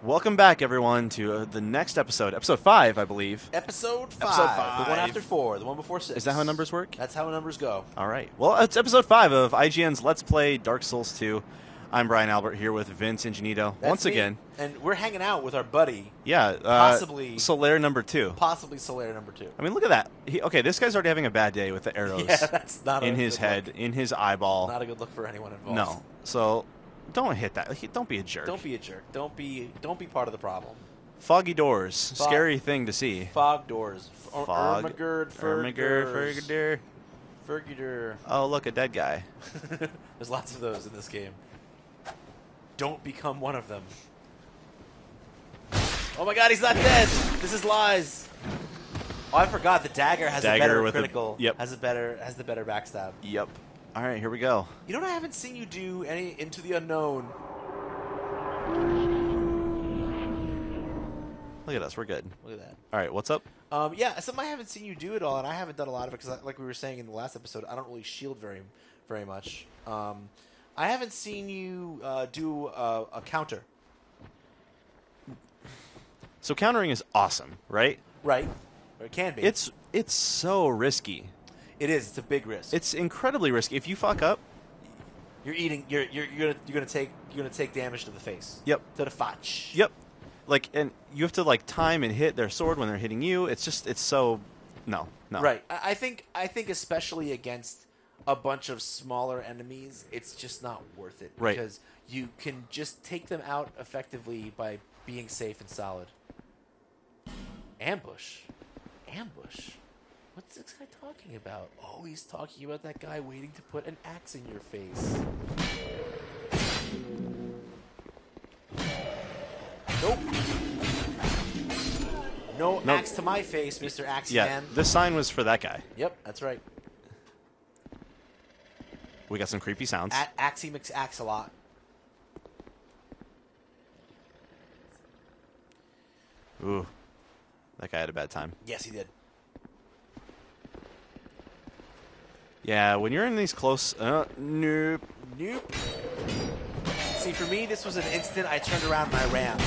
Welcome back, everyone, to the next episode. Episode 5, I believe. Episode 5. Episode 5. The one after 4. The one before 6. Is that how numbers work? That's how numbers go. All right. Well, it's episode 5 of IGN's Let's Play Dark Souls 2. I'm Brian Albert here with Vince Ingenito once again. And we're hanging out with our buddy. Yeah. Possibly. Solaire number 2. Possibly Solaire number 2. I mean, look at that. Okay, this guy's already having a bad day with the arrows Yeah, that's not in a his good head, look. in his eyeball. Not a good look for anyone involved. No. So don't hit that. Don't be a jerk. Don't be a jerk. Don't be part of the problem. Foggy doors. Scary thing to see. Fog doors. Fog. Fergider. Oh, look, a dead guy. There's lots of those in this game. Don't become one of them. Oh my god, he's not dead! This is lies! Oh, I forgot the dagger has a better critical. Yep. Has the better backstab. Yep. All right, here we go. You know what I haven't seen you do? Any Into the Unknown. Look at us, we're good. Look at that. All right, what's up? Yeah, something I haven't seen you do at all, and I haven't done a lot of it because, like we were saying in the last episode, I don't really shield very much. I haven't seen you do a counter. So countering is awesome, right? Right. Or it can be. It's so risky. It is. It's a big risk. It's incredibly risky. If you fuck up, you're gonna take damage to the face. Yep. To the fotch. Yep. Like, and you have to like time and hit their sword when they're hitting you. It's so no. Right. I think especially against a bunch of smaller enemies, it's just not worth it. Right. Because you can just take them out effectively by being safe and solid. Ambush. What's this guy talking about? Oh, he's talking about that guy waiting to put an axe in your face. Nope. No axe to my face, Mr. Axe Man. This sign was for that guy. Yep, that's right. We got some creepy sounds. At Axie McAxelot. Ooh, that guy had a bad time. Yes, he did. Yeah, when you're in these close... nope. See, for me, this was an instant I turned around and I ran.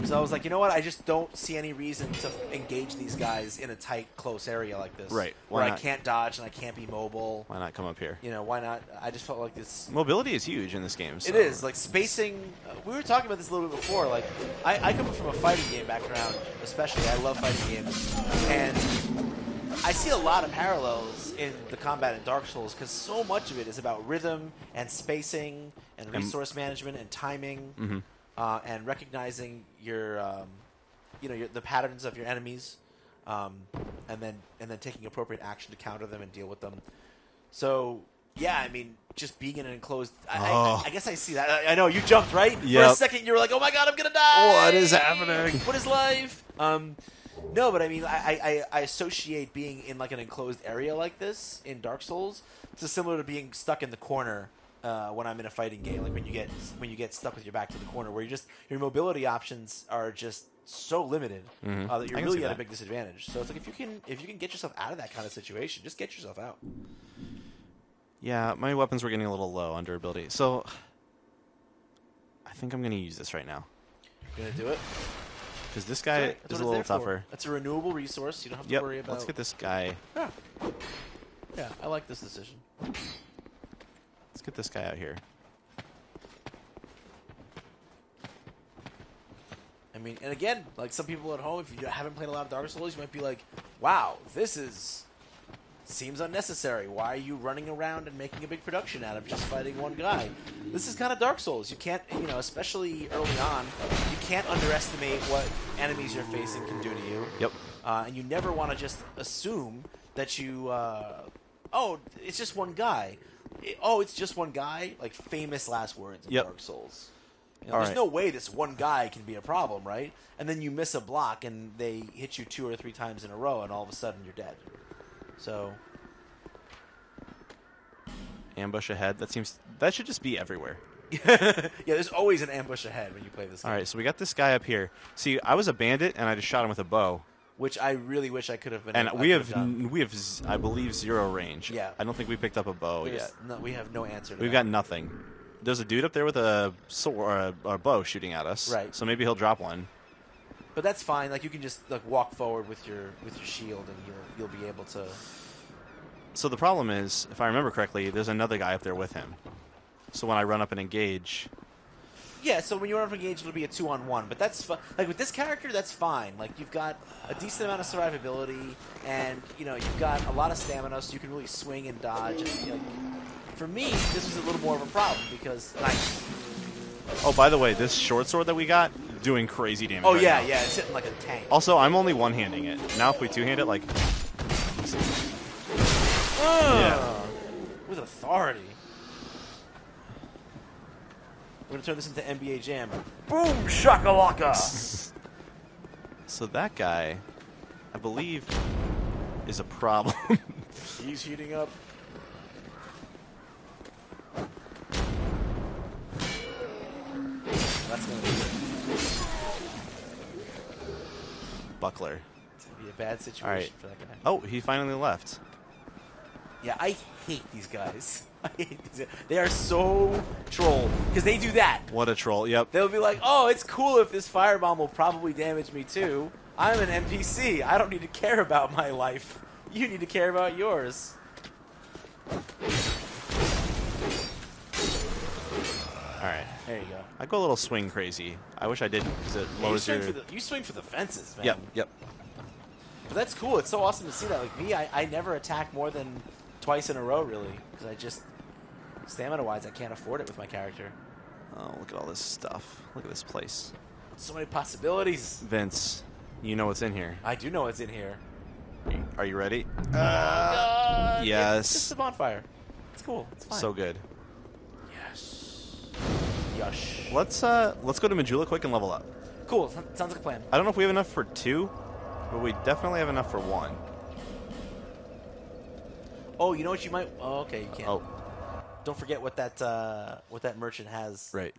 So I was like, you know what? I just don't see any reason to engage these guys in a tight, close area like this. Right. Where I can't dodge and I can't be mobile. Why not come up here? You know, why not? I just felt like this... Mobility is huge in this game. So. It is. Like, spacing... we were talking about this a little bit before. Like, I come from a fighting game background, especially. I love fighting games. And I see a lot of parallels in the combat in Dark Souls because so much of it is about rhythm and spacing and resource management and timing and recognizing your, the patterns of your enemies, and then taking appropriate action to counter them and deal with them. So yeah, I mean, just being in an enclosed. I guess I see that. I know you jumped right for a second. You were like, "Oh my god, I'm gonna die! What is happening? What is life?" No, but I mean, I associate being in like an enclosed area like this in Dark Souls to similar to being stuck in the corner when I'm in a fighting game. Like when you get stuck with your back to the corner, where your mobility options are just so limited that you're really at a big disadvantage. So it's like if you can get yourself out of that kind of situation, just get yourself out. Yeah, my weapons were getting a little low on durability, so I think I'm going to use this right now. You're going to do it? Because this guy is a little tougher. That's a renewable resource. You don't have to worry about... Let's get this guy. Yeah, I like this decision. Let's get this guy out here. I mean, and again, like some people at home, if you haven't played a lot of Dark Souls, you might be like, wow, seems unnecessary. Why are you running around and making a big production out of just fighting one guy? This is kind of Dark Souls. You can't, especially early on, you can't underestimate what enemies you're facing can do to you. Yep. And you never want to just assume that you, it's just one guy. It's just one guy. Like famous last words in Dark Souls. There's no way this one guy can be a problem, right? And then you miss a block and they hit you 2 or 3 times in a row, and all of a sudden you're dead. So, ambush ahead. That should just be everywhere. Yeah, there's always an ambush ahead when you play this game. All right, so we got this guy up here. See, I was a bandit and I just shot him with a bow, which I really wish I could have been. And we have, I believe, 0 range. Yeah, I don't think we picked up a bow yet. No, we have no answer to We've got nothing. there's a dude up there with a sword or a bow shooting at us. Right. So maybe he'll drop one. But that's fine. Like you can just like walk forward with your shield, and you'll be able to. So the problem is, if I remember correctly, there's another guy up there with him. So when I run up and engage. Yeah, so when you run up and engage, it'll be a 2-on-1. But that's like with this character, that's fine. Like you've got a decent amount of survivability, and you've got a lot of stamina, so you can really swing and dodge. And, for me, this was a little more of a problem because nice. Oh, by the way, this short sword that we got doing crazy damage. Oh right yeah, now. yeah, it's hitting like a tank. Also, I'm only one-handing it. Now, if we two-hand it, like. Yeah. With authority. We're going to turn this into NBA Jam. Boom, shakalaka! So that guy, I believe, is a problem. He's heating up. That's going to be Buckler. It's going to be a bad situation right. for that guy. Oh, he finally left. Yeah, I hate these guys. I hate these guys. They are so troll because they do that. What a troll. Yep. They'll be like, "Oh, it's cool if this firebomb will probably damage me too. I'm an NPC. I don't need to care about my life. You need to care about yours." All right. There you go. I go a little swing crazy. I wish I didn't because it lowers your. You swing for the fences, man. Yep. But that's cool. It's so awesome to see that. Like me, I never attack more than twice in a row, really, because I just stamina-wise, I can't afford it with my character. Oh, look at all this stuff. Look at this place. So many possibilities. Vince, you know what's in here. I do know what's in here. Are you ready? Yes. It's Yes. just a bonfire. It's cool. It's fine. So good. Yes. Yush. Let's go to Majula quick and level up. Cool. Sounds like a plan. I don't know if we have enough for 2, but we definitely have enough for 1. Oh, you know what you might... Oh, okay, you can't. Oh, Don't forget what that merchant has. right.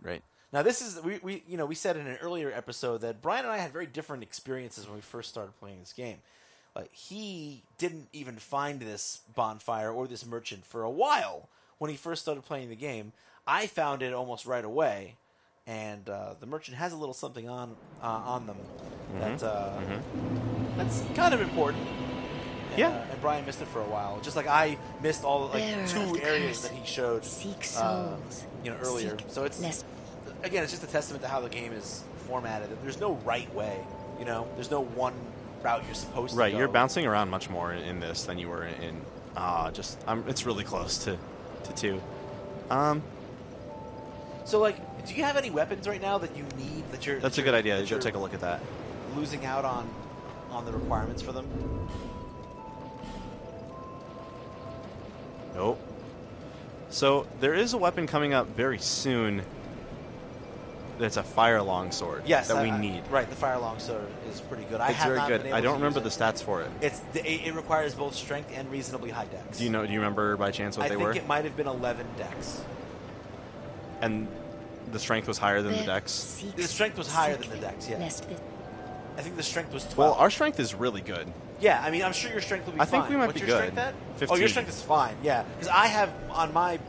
Now, this is... We said in an earlier episode that Brian and I had very different experiences when we first started playing this game. Like, he didn't even find this bonfire or this merchant for a while when he first started playing the game. I found it almost right away, and the merchant has a little something on them that's kind of important. And, Yeah. and Brian missed it for a while, just like I missed all like 2 areas that he showed earlier. So it's again, it's just a testament to how the game is formatted. There's no right way, There's no one route you're supposed to go. Right, you're bouncing around much more in this than you were in. It's really close to 2. So, like, do you have any weapons right now that you need? That's a good idea. Go take a look at that. Losing out on the requirements for them. Nope. So there is a weapon coming up very soon. That's a fire longsword. Yes, that we need. Right, the fire longsword is pretty good. It's very good. I don't remember the stats for it. It requires both strength and reasonably high dex. Do you remember by chance what they were? I think it might have been 11 dex. And the strength was higher than the dex? The strength was higher than the dex, yes. I think the strength was 12. Well, our strength is really good. Yeah, I mean, I'm sure your strength will be fine. I think we might What's be your good. Strength at? 15. Oh, your strength is fine, yeah. Because I have, on my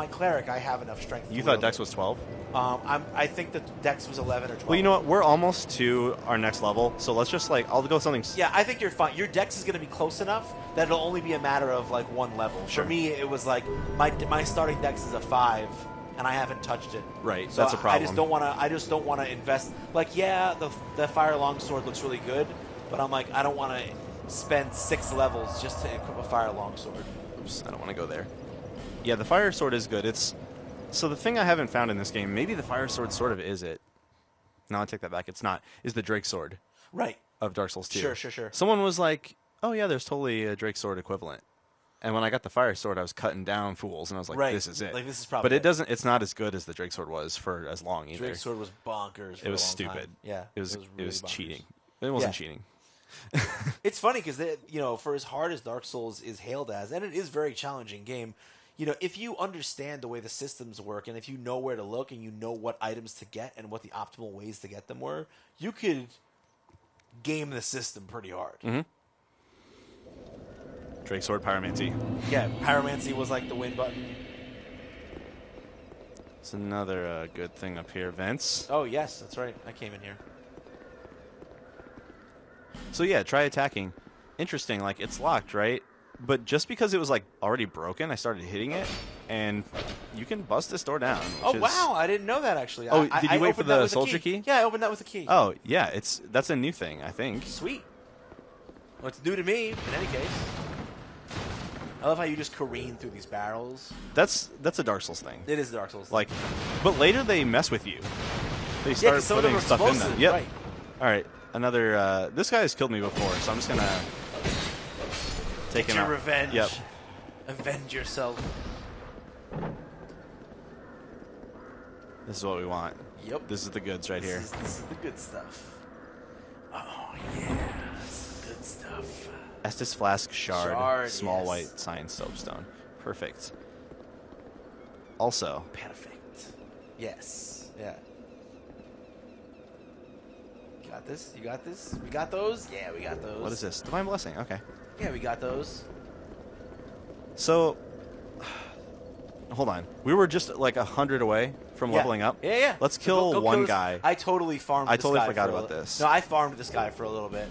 cleric, I have enough strength. You thought dex was 12? I think that dex was 11 or 12. Well, you know what? We're almost to our next level, so let's just, I'll go something... Yeah, I think you're fine. Your dex is going to be close enough that it'll only be a matter of, 1 level. Sure. For me, it was, my starting dex is a 5, and I haven't touched it. Right, so that's a problem. I just don't want to invest... the fire longsword looks really good, but I'm I don't want to spend 6 levels just to equip a fire longsword. Oops, I don't want to go there. Yeah, the fire sword is good. So the thing I haven't found in this game, maybe the fire sword sort of is it. No, I take that back. It's not. Is the Drake sword. Right. Of Dark Souls 2. Sure. Someone was like, oh yeah, there's totally a Drake sword equivalent. And when I got the fire sword, I was cutting down fools, and I was like, right. This is it. This is probably But it's not as good as the Drake sword was for as long either. Drake sword was bonkers for It was a long stupid. time. Yeah. It was really cheating. It wasn't cheating. It's funny because for as hard as Dark Souls is hailed as, and it is a very challenging game, if you understand the way the systems work, and if you know where to look, and you know what items to get, and what the optimal ways to get them were, you could game the system pretty hard. Mm-hmm. Drake sword, pyromancy. Yeah, pyromancy was the win button. It's another good thing up here, vents. Oh, yes, that's right. I came in here. So yeah, try attacking. Interesting, like it's locked, right? But just because it was like already broken, I started hitting it, and you can bust this door down. Oh wow, I didn't know that actually. Oh, did you wait for the soldier key? Yeah, I opened that with a key. Oh yeah, that's a new thing, I think. Sweet. Well, it's new to me. In any case, I love how you just careen through these barrels. That's a Dark Souls thing. It is a Dark Souls. Like, but later they mess with you. They start putting stuff in them. Yep. Right. All right. Another. This guy has killed me before, so I'm just gonna take him out. Your revenge. Yep. Avenge yourself. This is what we want. Yep. This is the goods right here. This is the good stuff. Oh yeah, this is good stuff. Estus Flask Shard, small yes. white science soapstone. Perfect. Also. Perfect. Yes. Yeah. Got this? You got this? We got those? Yeah, we got those. What is this? Divine Blessing. Okay. Yeah, we got those. So, hold on. We were just like 100 away from leveling up. Yeah, yeah. Let's So kill go one kill guy. I totally farmed this guy. I totally forgot for a about little. this. No, I farmed this guy for a little bit.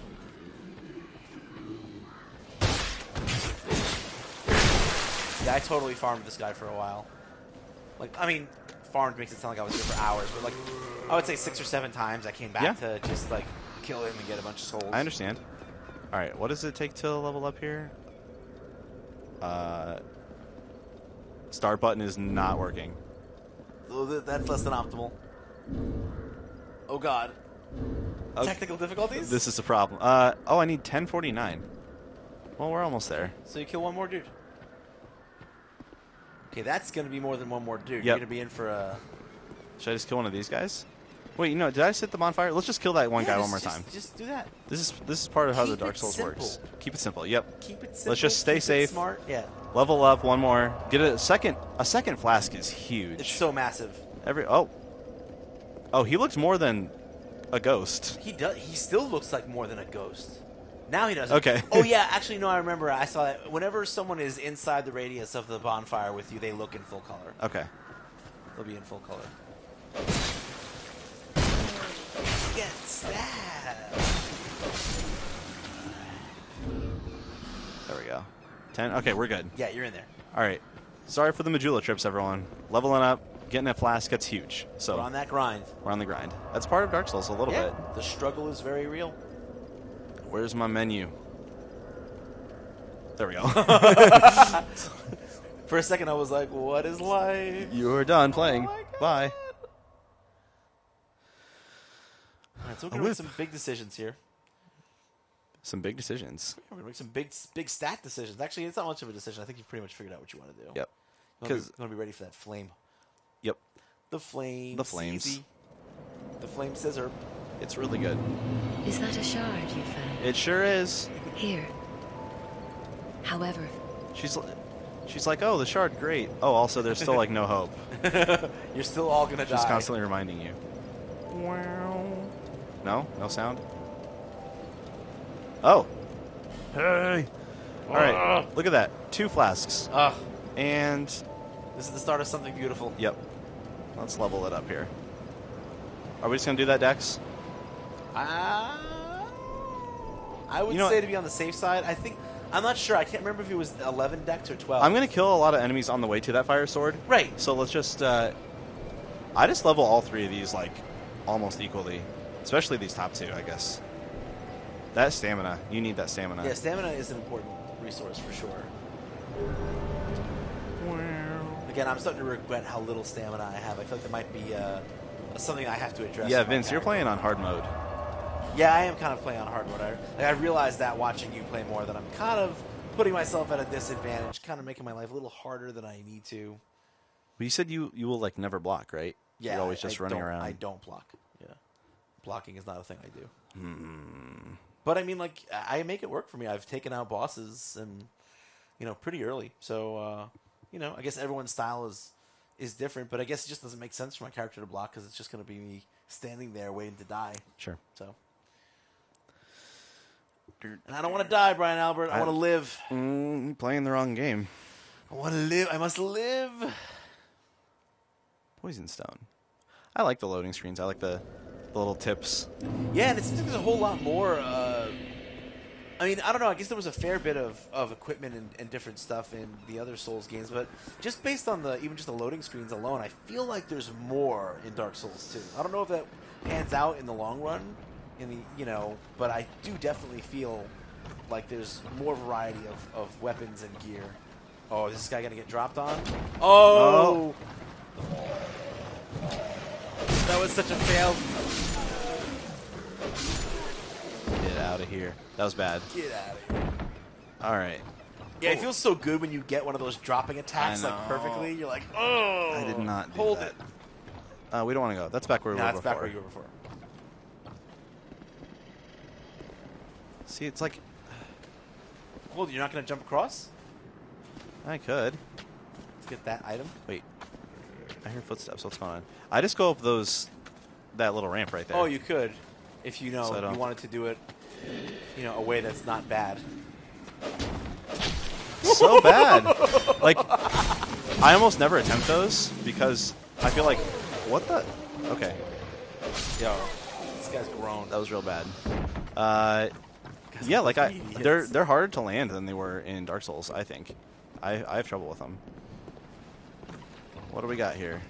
Yeah, I totally farmed this guy for a while. Like, I mean, farmed makes it sound like I was here for hours, but like, I would say 6 or 7 times I came back to just like kill him and get a bunch of souls. I understand. All right, what does it take to level up here? Start button is not working. Oh, that's less than optimal. Oh God. Okay. Technical difficulties? This is the problem. Oh, I need 1049. Well, we're almost there. So you kill one more dude. Okay, that's going to be more than one more dude. Yep. You're going to be in for a... Should I just kill one of these guys? Wait, did I set the bonfire? Let's just kill that one guy one more time. Just do that. This is part of how the Keep Dark it Souls simple. works. Keep it simple. Yep. Keep it simple. Let's just stay keep safe. It smart. Yeah. Level up one more. Get a second. A second flask is huge. It's so massive. Oh, he looks more than a ghost. He does. He still looks like more than a ghost. Now he doesn't. Okay. Oh yeah, actually no, I remember. I saw that. Whenever someone is inside the radius of the bonfire with you, they look in full color. Okay. They'll be in full color. Get stabbed. There we go. 10. Okay, we're good. Yeah, you're in there. All right. Sorry for the Majula trips, everyone. Leveling up, getting a flask gets huge. So We're on that grind. we're on the grind. That's part of Dark Souls a little bit. The struggle is very real. Where's my menu? There we go. For a second, I was like, "What is life?" You're done playing. my God. Bye. All right, so we're gonna make some big decisions here. Some big decisions. We're gonna make some big stat decisions. Actually, it's not much of a decision. I think you've pretty much figured out what you want to do. Yep. You want to be ready for that flame. Yep. The flame. The flames. Easy. The flame scissor. It's really good. Is that a shard you found? It sure is. Here. However, She's like, oh, the shard, great. Oh, also, there's still like no hope. You're still all gonna die. Just constantly reminding you. No sound. Oh. Hey. All right. Look at that. 2 flasks. And This is the start of something beautiful. yep. Let's level it up here. Are we just gonna do that, Dex? I would say to be on the safe side. I'm not sure. I can't remember if it was 11 decks or 12. I'm gonna kill a lot of enemies on the way to that fire sword. Right. So let's just. I just level all 3 of these like almost equally, especially these top 2, I guess. That stamina, you need that stamina. Yeah, stamina is an important resource for sure. Again, I'm starting to regret how little stamina I have. I feel like that might be something I have to address. Yeah, in my Vince, you're character. playing on hard mode. Yeah, I am kind of playing on hard mode. I realized that watching you play more, that I'm kind of putting myself at a disadvantage, kind of making my life a little harder than I need to. But you said you will like never block, right? Yeah, You're always just running around. I don't block. Yeah, blocking is not a thing I do. But I mean, like, I make it work for me. I've taken out bosses, and pretty early. So, I guess everyone's style is different. But I guess it just doesn't make sense for my character to block because it's just going to be me standing there waiting to die. Sure. So, and I don't want to die, Brian Albert. I want to live. Playing the wrong game. I want to live. I must live. Poison stone. I like the loading screens. I like the little tips. Yeah, and it seems like there's a whole lot more. I mean, I don't know. I guess there was a fair bit of equipment and different stuff in the other Souls games, but just based on even just the loading screens alone, I feel like there's more in Dark Souls 2. I don't know if that pans out in the long run, but I do definitely feel like there's more variety of weapons and gear. Oh, is this guy gonna get dropped on? Oh! That was such a fail. Get out of here. That was bad. Get out of here. All right. Yeah, it feels so good when you get one of those dropping attacks like perfectly. You're like, oh! I did not do hold that. it. We don't want to go. That's back where we were That's before. back where you were before. See, it's like... Hold, you're not going to jump across? I could. Let's get that item. Wait. I hear footsteps. What's going on? I just go up that little ramp right there. Oh, you could. If you So you wanted to do it, a way that's not bad. So bad. Like, I almost never attempt those because I feel like, what the? Okay. Yo, this guy's grown. That was real bad. Yeah, like they're harder to land than they were in Dark Souls, I think. I have trouble with them. What do we got here?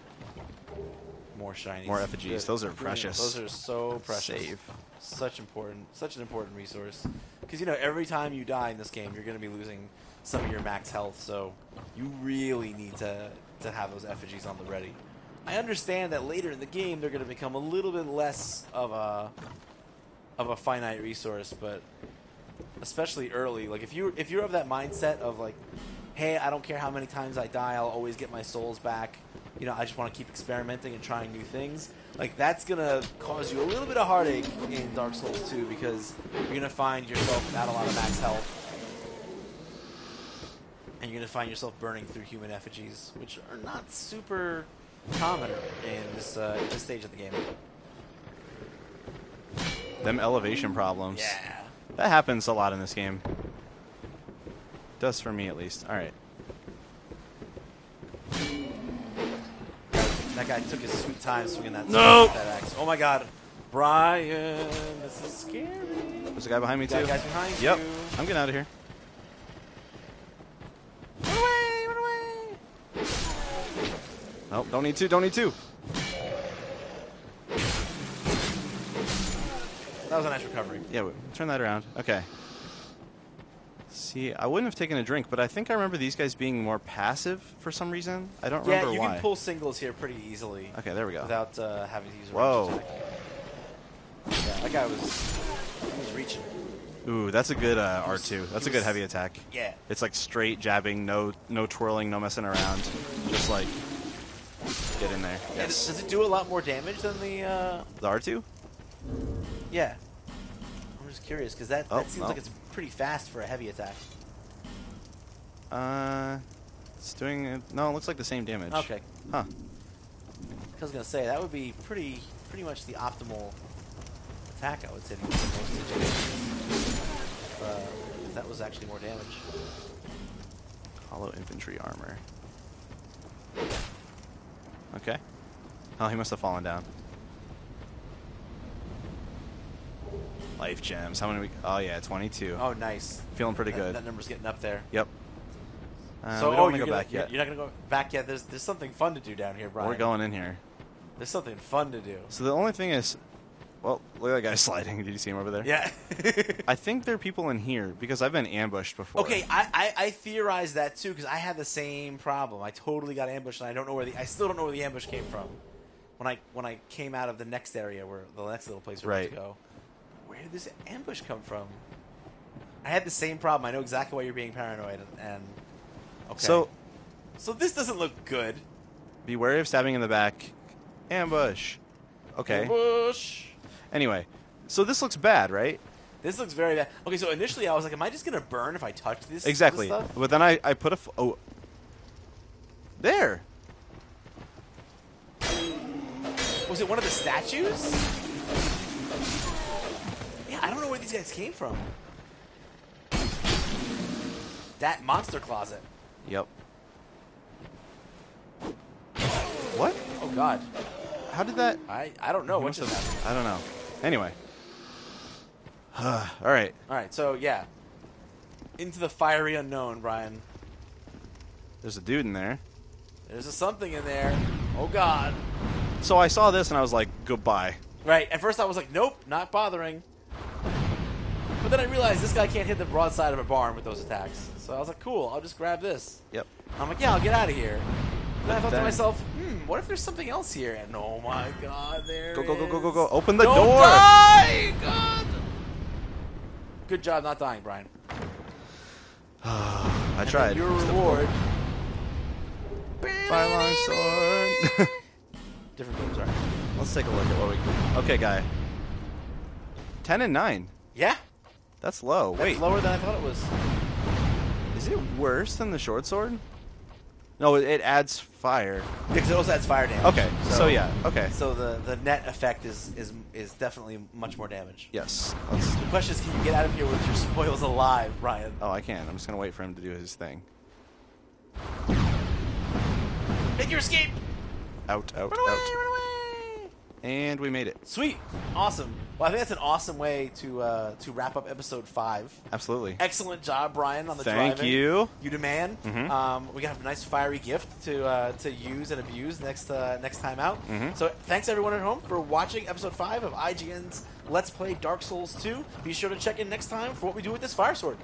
More shinies. More effigies. Those are precious. Those are so precious. Save. Such an important resource. Because every time you die in this game, you're going to be losing some of your max health. So you really need to have those effigies on the ready. I understand that later in the game they're going to become a little bit less of a finite resource, but especially early, like if you're of that mindset of like, hey, I don't care how many times I die, I'll always get my souls back. I just want to keep experimenting and trying new things. Like, that's going to cause you a little bit of heartache in Dark Souls 2 because you're going to find yourself without a lot of max health. And you're going to find yourself burning through human effigies, which are not super common in this stage of the game. Them elevation problems. Yeah. That happens a lot in this game. Does for me, at least. All right. That guy took his sweet time swinging that axe. Oh my god. Brian, this is scary. There's a guy behind me, too. That guy's behind you. Yep. I'm getting out of here. Run away, run away. Nope, don't need to, don't need to. That was a nice recovery. Yeah, turn that around. Okay. See, I wouldn't have taken a drink, but I think I remember these guys being more passive for some reason. I don't remember why. Yeah, you can pull singles here pretty easily. Okay, there we go. Without having to use a Whoa. range attack. Yeah, that guy was reaching. Ooh, that's a good R2. That's a good heavy attack. Yeah. It's like straight jabbing, no twirling, no messing around. Just like, get in there. Yeah, Yes. does it do a lot more damage than the... The R2? Yeah. I'm just curious, because that seems like it's pretty fast for a heavy attack. It's doing... No, it looks like the same damage. Okay. Huh. I was going to say, that would be pretty much the optimal attack, I would say, to use in most situations. If that was actually more damage. Hollow infantry armor. Okay. Oh, he must have fallen down. Life gems. How many? Oh yeah, 22. Oh, nice. Feeling pretty good. That number's getting up there. Yep. So, we don't want to go back yet. You're not going to go back yet. There's something fun to do down here, Brian. We're going in here. There's something fun to do. So the only thing is, well, look at that guy sliding. Did you see him over there? Yeah. I think there are people in here because I've been ambushed before. Okay, I theorized that too because I had the same problem. I totally got ambushed, and I still don't know where the ambush came from. When I came out of the next area where the next little place we're about to go, where did this ambush come from? I had the same problem. I know exactly why you're being paranoid, and okay. So this doesn't look good. Be wary of stabbing in the back. Ambush. Okay. Ambush. Anyway, so this looks bad, right? This looks very bad. Okay, so initially I was like, am I just going to burn if I touch this? Exactly. This stuff? But then I put a... Oh. There. Was it one of the statues? Yeah, I don't know where these guys came from. That monster closet. Yep. What? Oh, God. How did that? I don't know what Must just have- happened. I don't know. Anyway. All right. All right, so yeah. Into the fiery unknown, Brian. There's a dude in there. There's a something in there. Oh, God. So I saw this and I was like, goodbye. Right, at first I was like, nope, not bothering. But then I realized this guy can't hit the broadside of a barn with those attacks. So I was like, cool, I'll just grab this. Yep. I'm like, yeah, I'll get out of here. Then I thought to Then- myself, what if there's something else here? And oh my God, there Go, go, go, go, is. go, go. Open the Don't door. die! God! Good job not dying, Brian. I And tried. then your It's reward. Fire longsword. Different games, right? Let's take a look at what we can. Okay, guy. 10 and 9. Yeah, That's low. that's Wait, lower than I thought it was. is it worse than the short sword? No, it adds fire. Because it also adds fire damage. Okay, so yeah, okay. So the net effect is definitely much more damage. Yes. The question is, can you get out of here with your spoils alive, Brian? Oh, I can. I'm just going to wait for him to do his thing. Make your escape! Out, out, Run away! out. Run away! And we made it. Sweet, awesome. Well, I think that's an awesome way to wrap up episode 5. Absolutely. Excellent job, Brian, on the Thank driving. you. You demand. Mhm. We got a nice fiery gift to use and abuse next time out. Mhm. So thanks everyone at home for watching episode 5 of IGN's Let's Play Dark Souls 2. Be sure to check in next time for what we do with this fire sword.